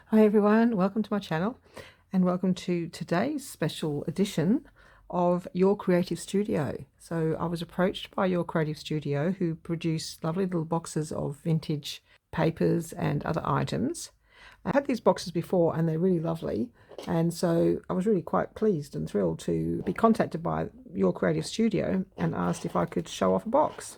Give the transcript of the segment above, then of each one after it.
Hi everyone, welcome to my channel and welcome to today's special edition of Your Creative Studio. So I was approached by Your Creative Studio, who produce lovely little boxes of vintage papers and other items. I had these boxes before and they're really lovely, and so I was really quite pleased and thrilled to be contacted by Your Creative Studio and asked if I could show off a box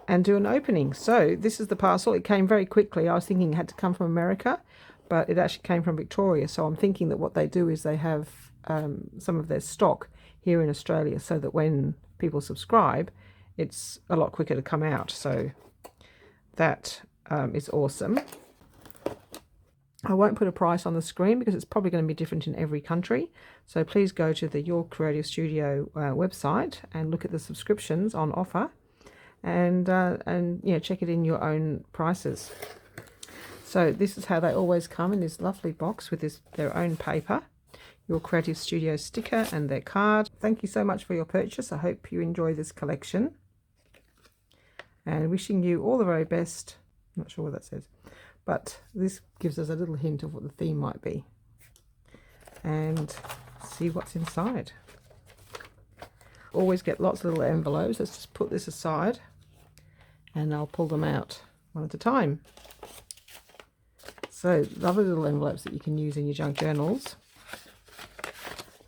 and do an opening. So this is the parcel. It came very quickly. I was thinking it had to come from America, but it actually came from Victoria. So I'm thinking that what they do is they have some of their stock here in Australia, so that when people subscribe, it's a lot quicker to come out. So that is awesome. I won't put a price on the screen because it's probably going to be different in every country. So please go to the Your Creative Studio website and look at the subscriptions on offer, and check it in your own prices. So this is how they always come, in this lovely box with their own paper, Your Creative Studio sticker and their card. Thank you so much for your purchase. I hope you enjoy this collection, and wishing you all the very best. I'm not sure what that says, but this gives us a little hint of what the theme might be, and see what's inside. Always get lots of little envelopes. Let's just put this aside and I'll pull them out one at a time. So lovely little envelopes that you can use in your junk journals.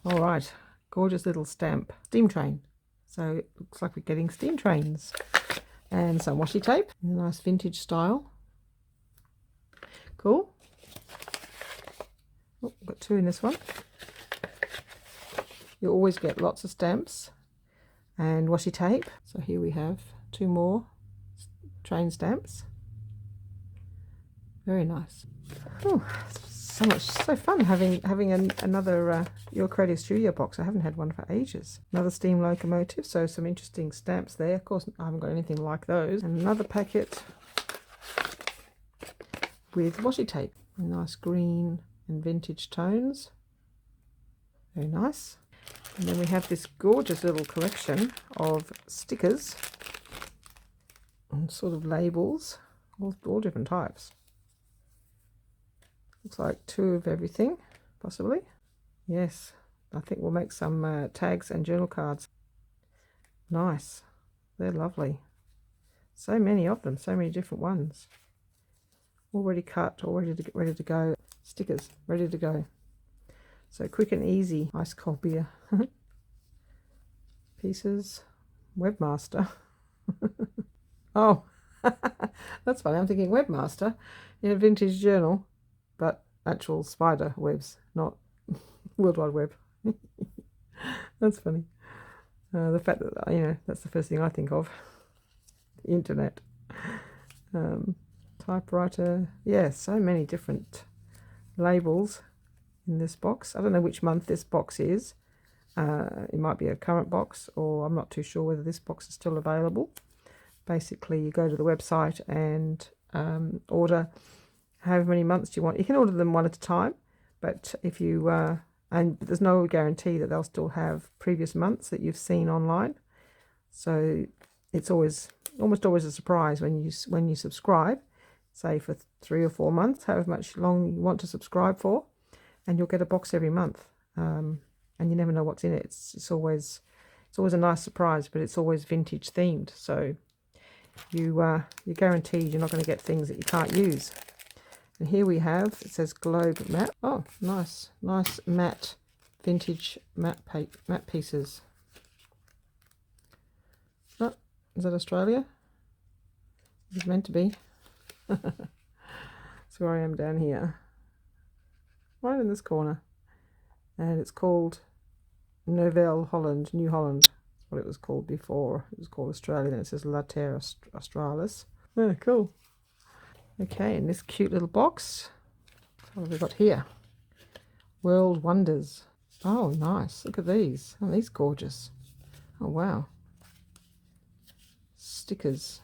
All right, gorgeous little stamp, steam train. So it looks like we're getting steam trains. And some washi tape in a nice vintage style. Cool. Oh, got two in this one. You always get lots of stamps and washi tape. So here we have two more train stamps. Very nice. Oh, so fun having another Your Creative Studio box. I haven't had one for ages. Another steam locomotive, so some interesting stamps there. Of course, I haven't got anything like those. And another packet with washi tape, nice green and vintage tones. Very nice. And then we have this gorgeous little collection of stickers and sort of labels, all different types. Looks like two of everything, possibly. Yes, I think we'll make some tags and journal cards. Nice. They're lovely. So many of them, so many different ones. Already cut, all ready to go. Stickers, ready to go. So quick and easy. Ice cold beer. Pieces. Webmaster. Oh, that's funny. I'm thinking webmaster in a vintage journal, but actual spider webs, not World Wide Web. That's funny. The fact that, that's the first thing I think of. The internet. Typewriter. Yeah, so many different labels in this box. I don't know which month this box is. It might be a current box, or I'm not too sure whether this box is still available. Basically, you go to the website and order however many months you want. You can order them one at a time, but if you and there's no guarantee that they'll still have previous months that you've seen online. So it's almost always a surprise when you subscribe, say for 3 or 4 months, however much long you want to subscribe for, and you'll get a box every month. And you never know what's in it. It's always a nice surprise, but it's always vintage themed. So you're guaranteed you're not going to get things that you can't use. And here we have, it says Globe Matte. Oh, nice matte, vintage matte pieces. Oh, is that Australia? It's meant to be. That's where I am down here, right in this corner. And it's called Nouvelle Holland, New Holland. That's what it was called before. It was called Australia, then it says La Terre Australis. Oh, cool. Okay, in this cute little box, what have we got here? World Wonders. Oh, nice. Look at these. Aren't these gorgeous? Oh, wow. Stickers.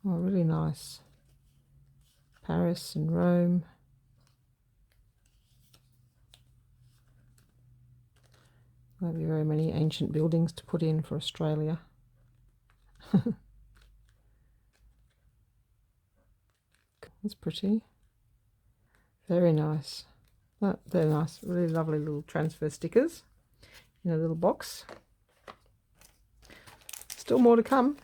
Oh, really nice. Paris and Rome. Won't be very many ancient buildings to put in for Australia. That's pretty. Very nice. They're nice, really lovely little transfer stickers in a little box. Still more to come.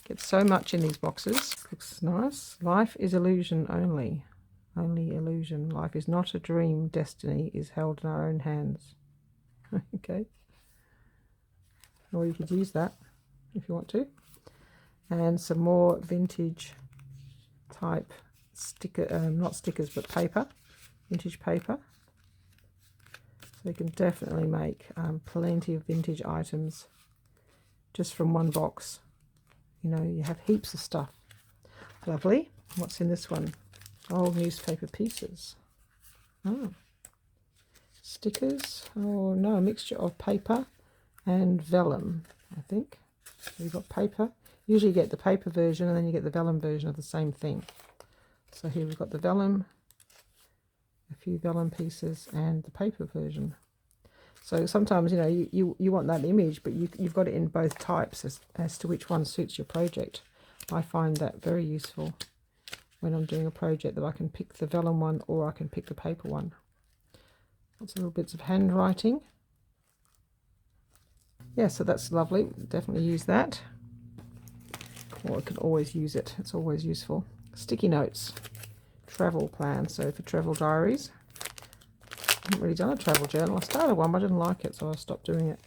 Get so much in these boxes. Looks nice. Life is illusion only. Only illusion. Life is not a dream. Destiny is held in our own hands. Okay. Or you could use that if you want to. And some more vintage type sticker, not stickers but paper, vintage paper. So you can definitely make plenty of vintage items just from one box. You know, you have heaps of stuff. Lovely. What's in this one? Old newspaper pieces. Oh. Stickers. Oh no, a mixture of paper and vellum, I think. So you've got paper. Usually you get the paper version and then you get the vellum version of the same thing. So here we've got the vellum, a few vellum pieces, and the paper version. So sometimes, you know, you want that image, but you've got it in both types as to which one suits your project. I find that very useful when I'm doing a project, that I can pick the vellum one or I can pick the paper one. Lots of little bits of handwriting. Yeah, so that's lovely. Definitely use that. Or I can always use it. It's always useful. Sticky notes. Travel plan. So for travel diaries. I haven't really done a travel journal. I started one, but I didn't like it, so I stopped doing it.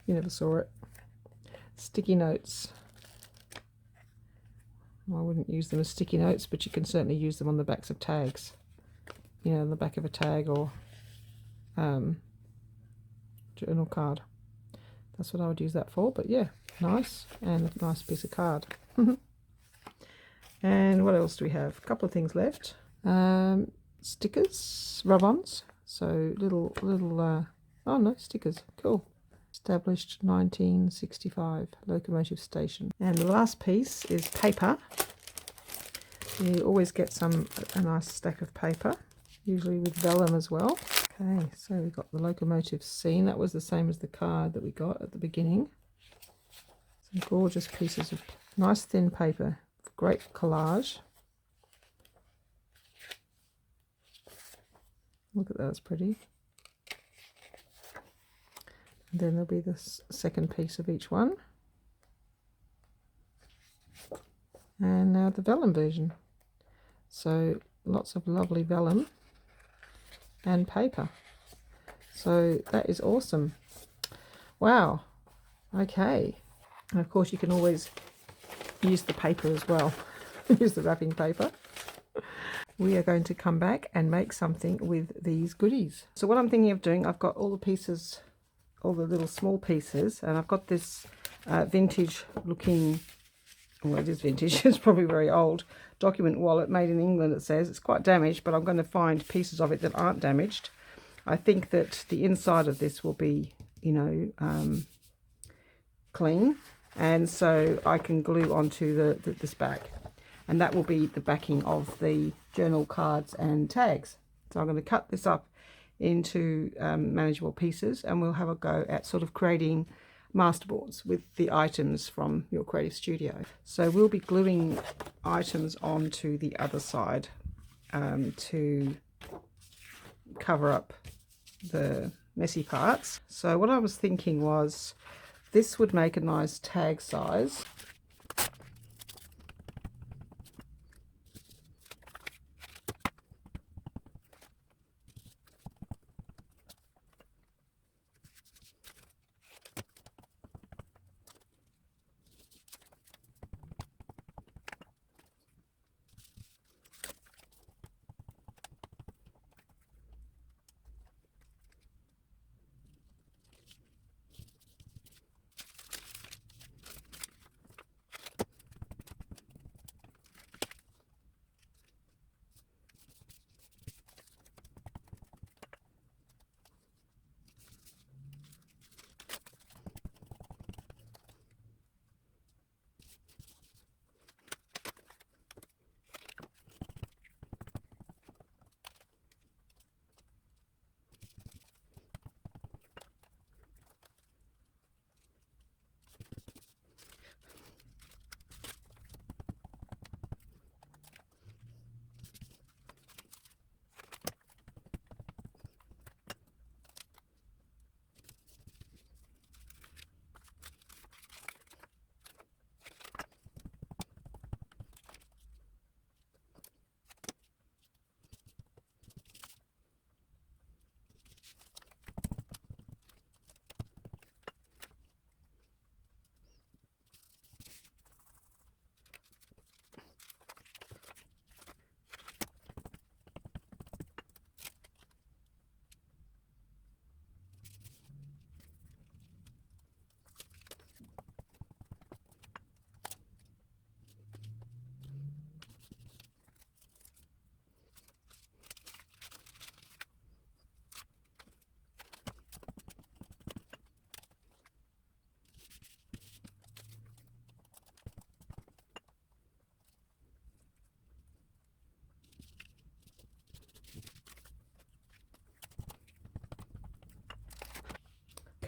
You never saw it. Sticky notes. Well, I wouldn't use them as sticky notes, but you can certainly use them on the backs of tags. You know, on the back of a tag or journal card. That's what I would use that for. But yeah, nice, and a nice piece of card. And what else do we have? A couple of things left. Stickers, rub-ons. So little oh no, stickers. Cool. Established 1965, locomotive station. And the last piece is paper. You always get a nice stack of paper, usually with vellum as well. Okay, so we've got the locomotive scene. That was the same as the card that we got at the beginning. Some gorgeous pieces of nice thin paper. Great collage. Look at that, it's pretty. And then there'll be the second piece of each one. And now the vellum version. So lots of lovely vellum and paper. So that is awesome. Wow. Okay. And of course you can always use the paper as well. Use the wrapping paper. We are going to come back and make something with these goodies. So what I'm thinking of doing, I've got all the pieces, all the little small pieces, and I've got this vintage looking, well, it is vintage, it's probably very old, document wallet made in England, it says. It's quite damaged, but I'm going to find pieces of it that aren't damaged. I think that the inside of this will be, you know, clean, and so I can glue onto this back, and that will be the backing of the journal cards and tags. So I'm going to cut this up into manageable pieces, and we'll have a go at sort of creating masterboards with the items from Your Creative Studio. So we'll be gluing items onto the other side to cover up the messy parts. So what I was thinking was this would make a nice tag size.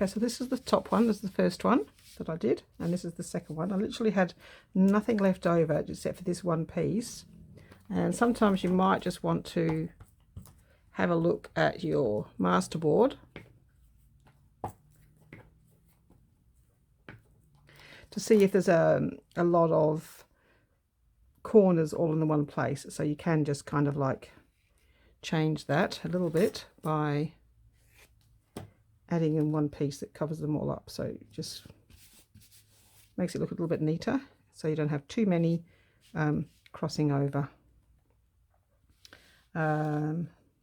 Okay, so this is the top one. This is the first one that I did, and this is the second one. I literally had nothing left over except for this one piece. And sometimes you might just want to have a look at your masterboard to see if there's a lot of corners all in the one place. So you can just kind of like change that a little bit by adding in one piece that covers them all up. So it just makes it look a little bit neater, so you don't have too many crossing over.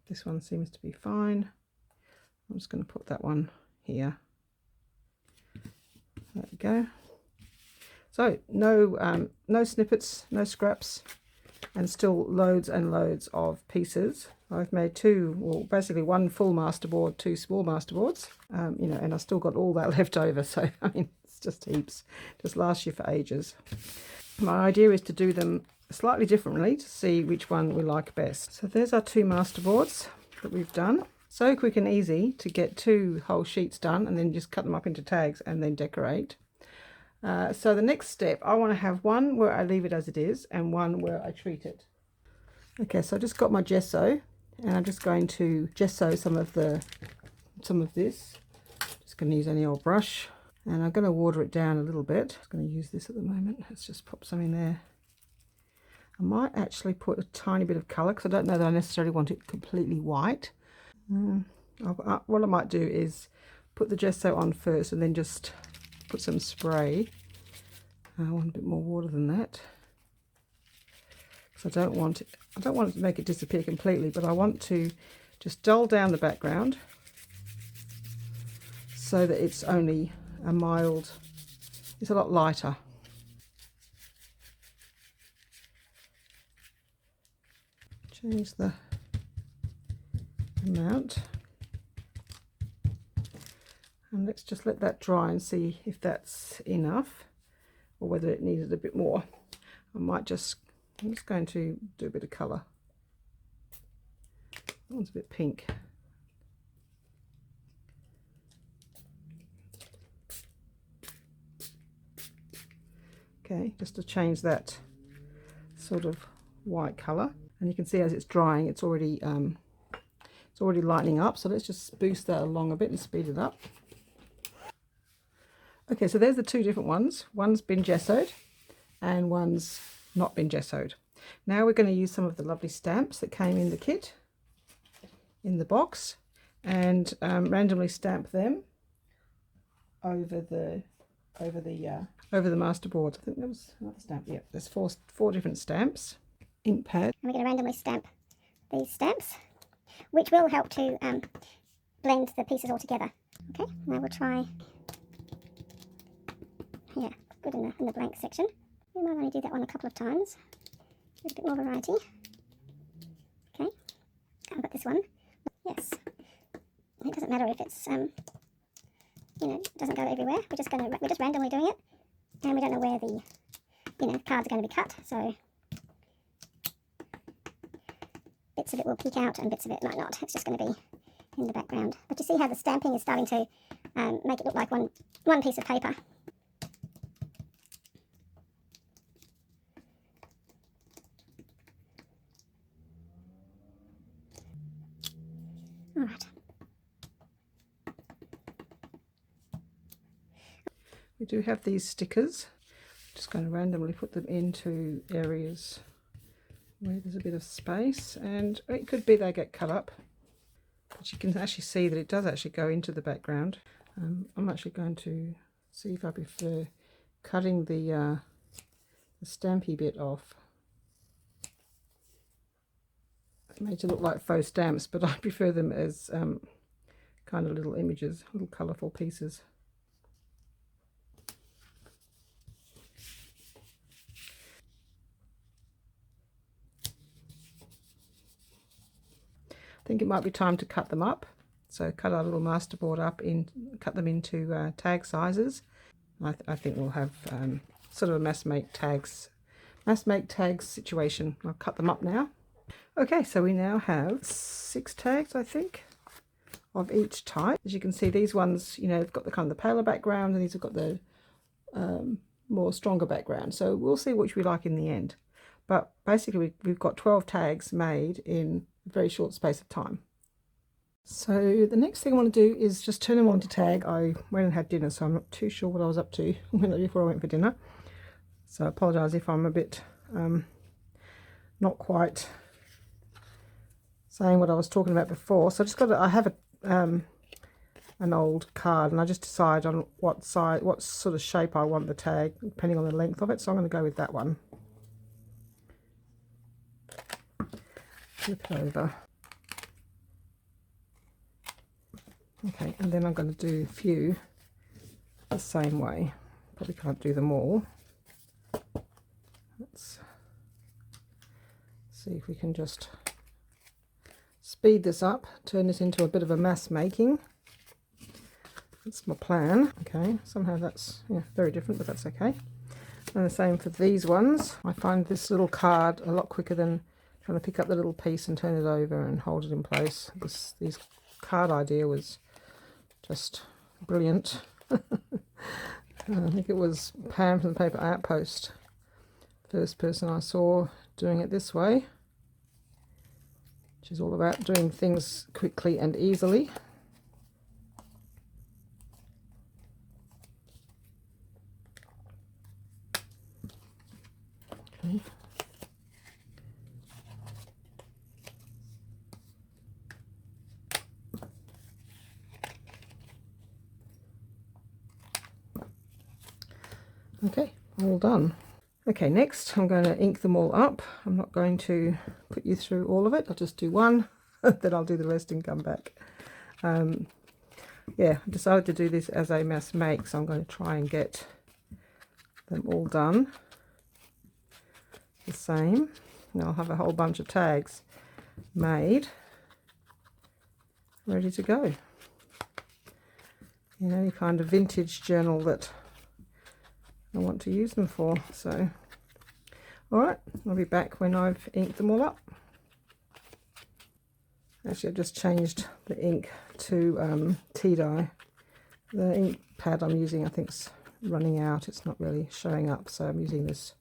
This one seems to be fine. I'm just going to put that one here. There we go. So no snippets, no scraps, and still loads and loads of pieces. I've made two, well, basically one full masterboard, two small masterboards, you know, and I've still got all that left over. So, I mean, it's just heaps, just lasts you for ages. My idea is to do them slightly differently to see which one we like best. So there's our two masterboards that we've done. So quick and easy to get two whole sheets done and then just cut them up into tags and then decorate. So the next step, I want to have one where I leave it as it is and one where I treat it. Okay, so I just got my gesso and I'm just going to gesso some of this. Just going to use any old brush and I'm going to water it down a little bit. I'm going to use this at the moment. Let's just pop some in there. I might actually put a tiny bit of colour because I don't know that I necessarily want it completely white. What I might do is put the gesso on first and then just put some spray. I want a bit more water than that because I don't want it to make it disappear completely, but I want to just dull down the background so that it's only a mild, it's a lot lighter. Change the amount. And let's just let that dry and see if that's enough or whether it needed a bit more. I'm just going to do a bit of colour. That one's a bit pink. Okay, just to change that sort of white colour. And you can see as it's drying, it's already lightening up. So let's just boost that along a bit and speed it up. Okay, so there's the two different ones. One's been gessoed and one's not been gessoed. Now we're going to use some of the lovely stamps that came in the kit, in the box, and randomly stamp them over the masterboard. I think there was another stamp. Yeah, there's four different stamps. Ink pad. And we're going to randomly stamp these stamps, which will help to blend the pieces all together. Okay, now we'll try. Yeah, good in the blank section. We might only do that one a couple of times. Give it a bit more variety. Okay, I've got this one. Yes, it doesn't matter if it's you know, it doesn't go everywhere. We're just randomly doing it, and we don't know where the cards are going to be cut, so bits of it will peek out and bits of it might not. It's just going to be in the background. But you see how the stamping is starting to make it look like one piece of paper. All right. We do have these stickers. Just going to randomly put them into areas where there's a bit of space, and it could be they get cut up, but you can actually see that it does actually go into the background. I'm actually going to see if I prefer cutting the stampy bit off. It made to look like faux stamps, but I prefer them as kind of little images, little colourful pieces. I think it might be time to cut them up. So cut our little masterboard up, cut them into tag sizes. I think we'll have sort of a mass make tags situation. I'll cut them up now. Okay, so we now have 6 tags, I think, of each type. As you can see, these ones, you know, have got the kind of the paler background, and these have got the more stronger background. So we'll see which we like in the end. But basically we've got 12 tags made in a very short space of time. So the next thing I want to do is just turn them on to tag. I went and had dinner, so I'm not too sure what I was up to before I went for dinner. So I apologise if I'm a bit not quite saying what I was talking about before. So I just got I have an old card, and I just decide on what sort of shape I want the tag, depending on the length of it. So I'm going to go with that one. Flip it over. Okay, and then I'm going to do a few the same way. Probably can't do them all. Let's see if we can just speed this up, turn this into a bit of a mass making. That's my plan. Okay, somehow that's very different, but that's okay. And the same for these ones. I find this little card a lot quicker than trying to pick up the little piece and turn it over and hold it in place. This card idea was just brilliant. I think it was Pam from the Paper Outpost, first person I saw doing it this way, which is all about doing things quickly and easily. Okay. Okay, all done. Okay, next I'm going to ink them all up. I'm not going to put you through all of it. I'll just do one, then I'll do the rest and come back. Yeah, I decided to do this as a mass make, so I'm going to try and get them all done the same. And I'll have a whole bunch of tags made, ready to go. You know, any kind of vintage journal that I want to use them for. So alright, I'll be back when I've inked them all up. Actually, I've just changed the ink to tea dye. The ink pad I'm using, I think, is running out. It's not really showing up, so I'm using this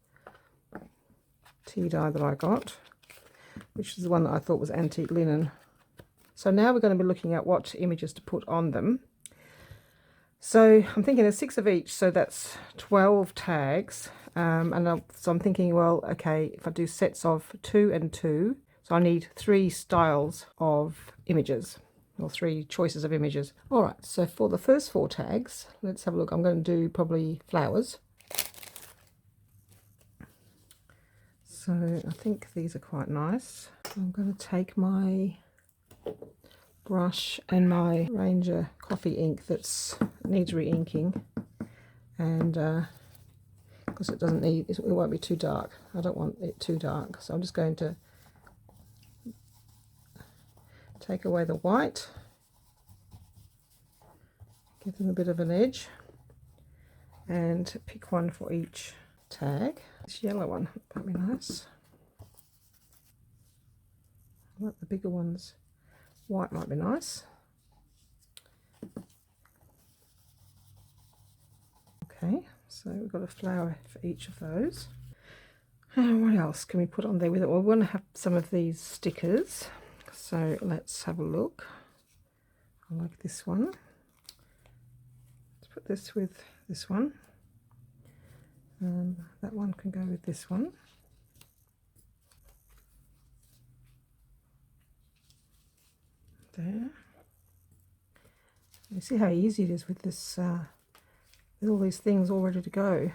tea dye that I got, which is the one that I thought was antique linen. So now we're going to be looking at what images to put on them. So I'm thinking of 6 of each, so that's 12 tags. So I'm thinking, well, okay, if I do sets of 2 and 2, so I need 3 styles of images, or 3 choices of images. All right, so for the first 4 tags, let's have a look. I'm going to do probably flowers. So I think these are quite nice. I'm going to take my brush and my Ranger coffee ink that's needs re-inking, and because it won't be too dark. I don't want it too dark, so I'm just going to take away the white, give them a bit of an edge, and pick one for each tag. This yellow one might be nice. I like the bigger ones. White might be nice. Okay, so we've got a flower for each of those. And what else can we put on there with it? Well, we want to have some of these stickers, so let's have a look. I like this one. Let's put this with this one. That one can go with this one. There. You see how easy it is with this, with all these things all ready to go.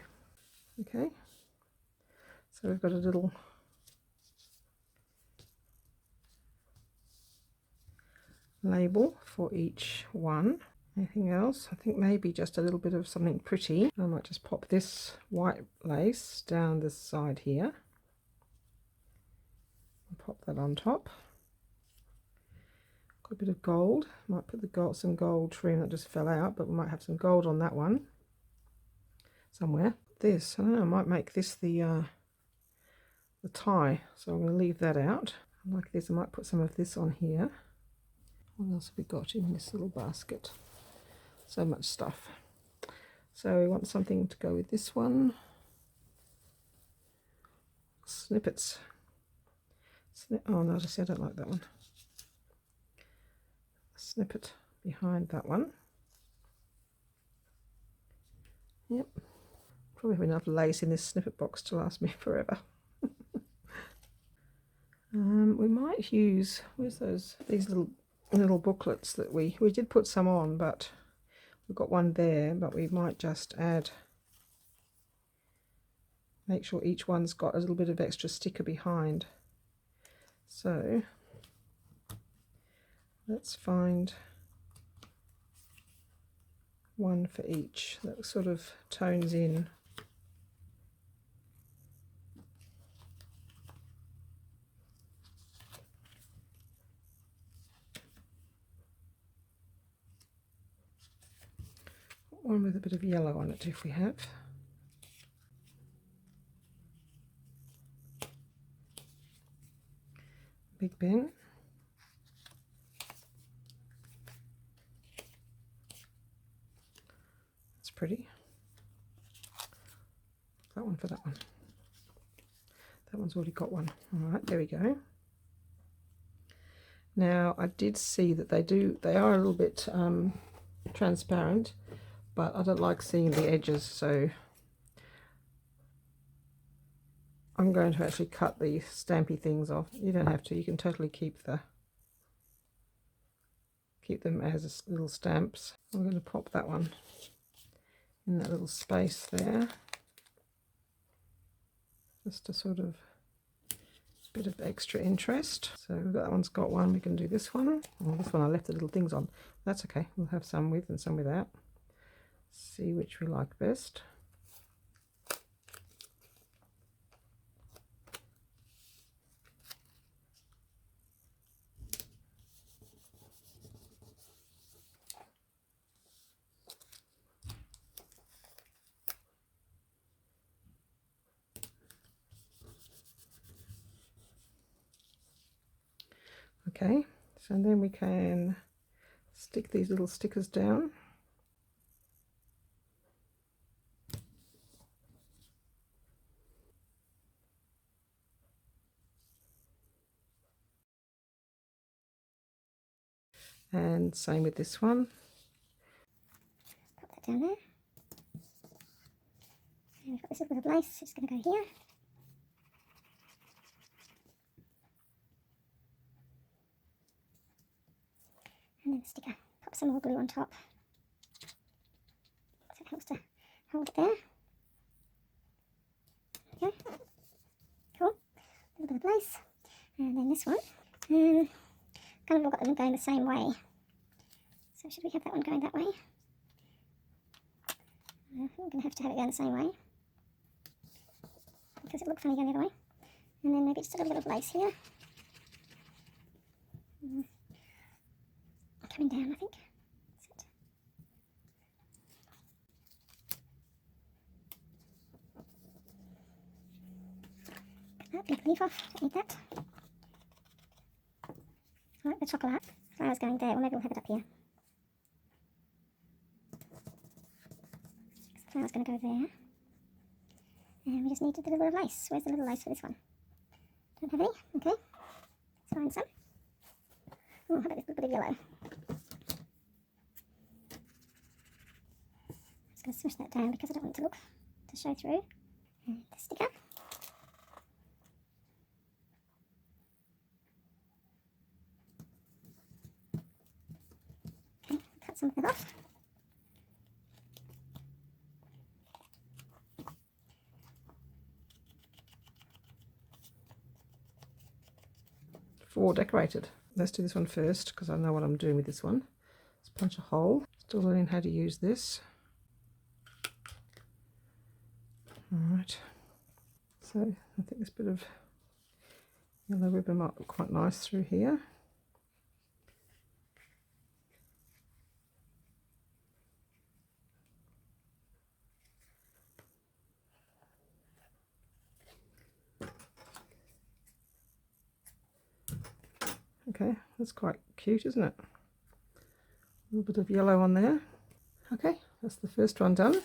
Okay, so we've got a little label for each one. Anything else? I think maybe just a little bit of something pretty. I might just pop this white lace down this side here and pop that on top. Got a bit of gold. Might put some gold trim that just fell out, but we might have some gold on that one somewhere. This, I don't know, I might make this the tie, so I'm going to leave that out. Like this, I might put some of this on here. What else have we got in this little basket? So much stuff. So we want something to go with this one. Snippets. Oh no, I just said I don't like that one. A snippet behind that one. Yep. Probably have enough lace in this snippet box to last me forever. We might use, where's these little booklets that we did put some on, but we've got one there, but we might just make sure each one's got a little bit of extra sticker behind. So let's find one for each that sort of tones in. One with a bit of yellow on it if we have. Big Ben. It's pretty. That one for that one. That one's already got one. All right, there we go. Now I did see that they are a little bit transparent, but I don't like seeing the edges, so I'm going to actually cut the stampy things off. You don't have to, you can totally keep them as little stamps. I'm going to pop that one in that little space there, just to sort of bit of extra interest. So that one's got one. We can do this one. Oh, this one I left the little things on. That's okay. We'll have some with and some without. See which we like best. Okay, so then we can stick these little stickers down. And same with this one. Pop that down there. And we've got this little bit of lace, it's going to go here. And then the sticker. Pop some more glue on top, so it helps to hold it there. Okay, cool. A little bit of lace. And then this one. Kind of all got them going the same way. So should we have that one going that way? I think we're going to have to have it going the same way, because it looked funny going the other way. And then maybe just a little bit of lace here. Coming down, I think. That's it. Cut that big leaf off, don't need that. I like the chocolate flowers going there, or maybe we'll have it up here. The flower's going to go there. And we just need a little bit of lace. Where's the little lace for this one? Don't have any? Okay. Let's find some. Oh, how about this little bit of yellow? I'm just going to smush that down because I don't want it to show through. And the sticker. Okay, cut some of that off. Four decorated. Let's do this one first because I know what I'm doing with this one. Let's punch a hole. Still learning how to use this. Alright, so I think this bit of yellow ribbon might look quite nice through here. Okay, that's quite cute, isn't it? A little bit of yellow on there. Okay, that's the first one done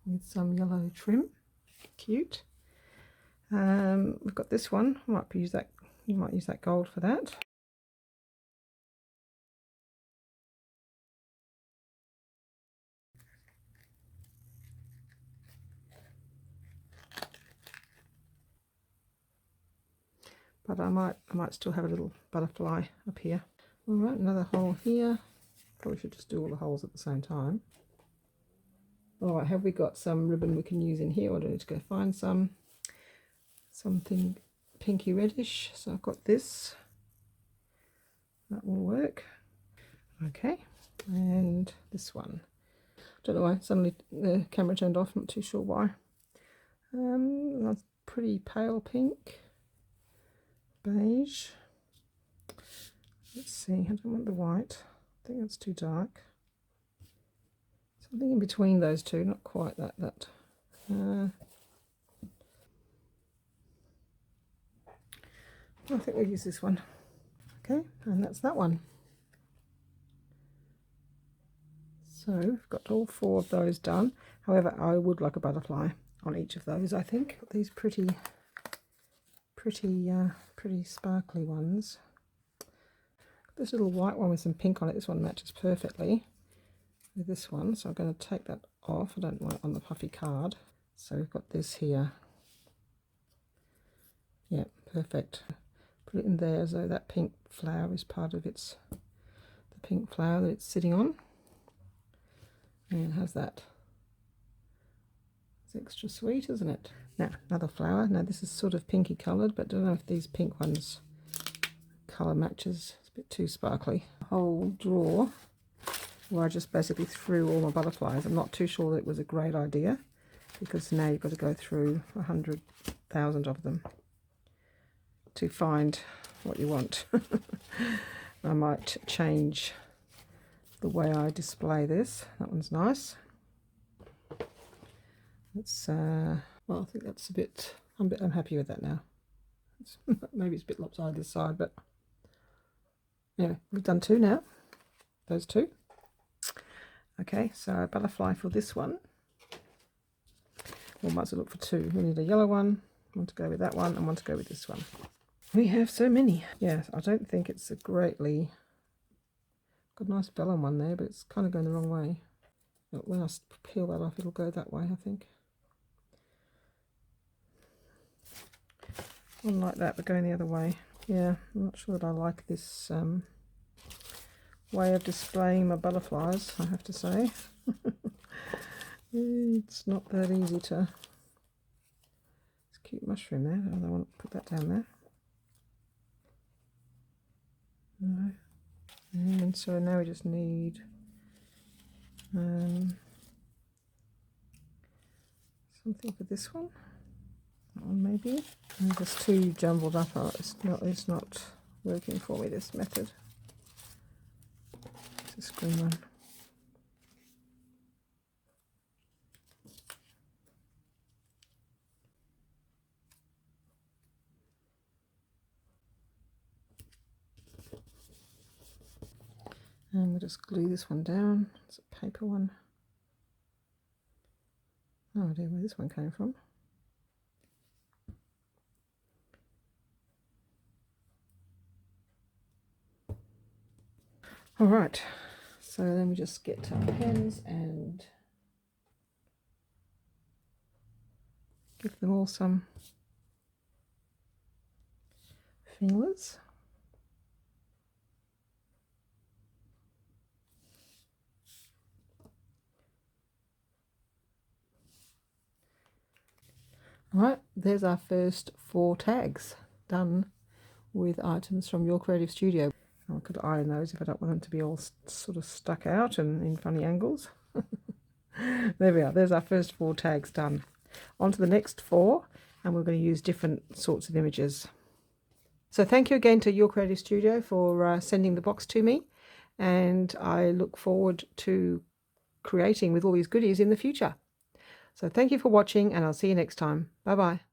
with some yellow trim. Cute. We've got this one. I might use that. You might use that gold for that. But I might still have a little butterfly up here. All right, another hole here. Probably should just do all the holes at the same time. All right, have we got some ribbon we can use in here, or do I need to go find something pinky reddish? So I've got this. That will work. Okay, and this one. Don't know why suddenly the camera turned off. Not too sure why. That's pretty pale pink. Beige. Let's see, I don't want the white. I think that's too dark. Something in between those two, not quite that. I think we'll use this one. Okay, and that's that one. So we've got all 4 of those done. However, I would like a butterfly on each of those, I think. These pretty sparkly ones. This little white one with some pink on it, this one matches perfectly with this one, so I'm going to take that off. I don't want it on the puffy card. So we've got this here. Yeah, perfect. Put it in there as though that pink flower is part of the pink flower that it's sitting on. And how's that? It's extra sweet, isn't it? Now, another flower. Now this is sort of pinky coloured, but I don't know if these pink ones colour matches. It's a bit too sparkly. A whole drawer where I just basically threw all my butterflies. I'm not too sure that it was a great idea, because now you've got to go through 100,000 of them to find what you want. I might change the way I display this. That one's nice. It's well, I think that's I'm happy with that now. Maybe it's a bit lopsided this side, but yeah, we've done 2 now. Those 2. Okay, so a butterfly for this one. We might as well look for 2. We need a yellow one to go with that one, and one to go with this one. We have so many. Yeah, I don't think it's a greatly... Got a nice vellum one there, but it's kind of going the wrong way. But when I peel that off, it'll go that way, I think. One like that, but going the other way. Yeah, I'm not sure that I like this way of displaying my butterflies, I have to say. It's not that easy to... It's a cute mushroom there. I don't want to put that down there. No. And so now we just need something for this one. That one maybe. And just too jumbled up. Oh, it's not working for me, this method. This green one. And we'll just glue this one down. It's a paper one. No idea where this one came from. All right, so then we just get our pens and give them all some feelers. Right, there's our first 4 tags done with items from Your Creative Studio. I could iron those if I don't want them to be all sort of stuck out and in funny angles. There we are, there's our first 4 tags done. On to the next 4, and we're going to use different sorts of images. So thank you again to Your Creative Studio for sending the box to me, and I look forward to creating with all these goodies in the future. So thank you for watching, and I'll see you next time. Bye bye.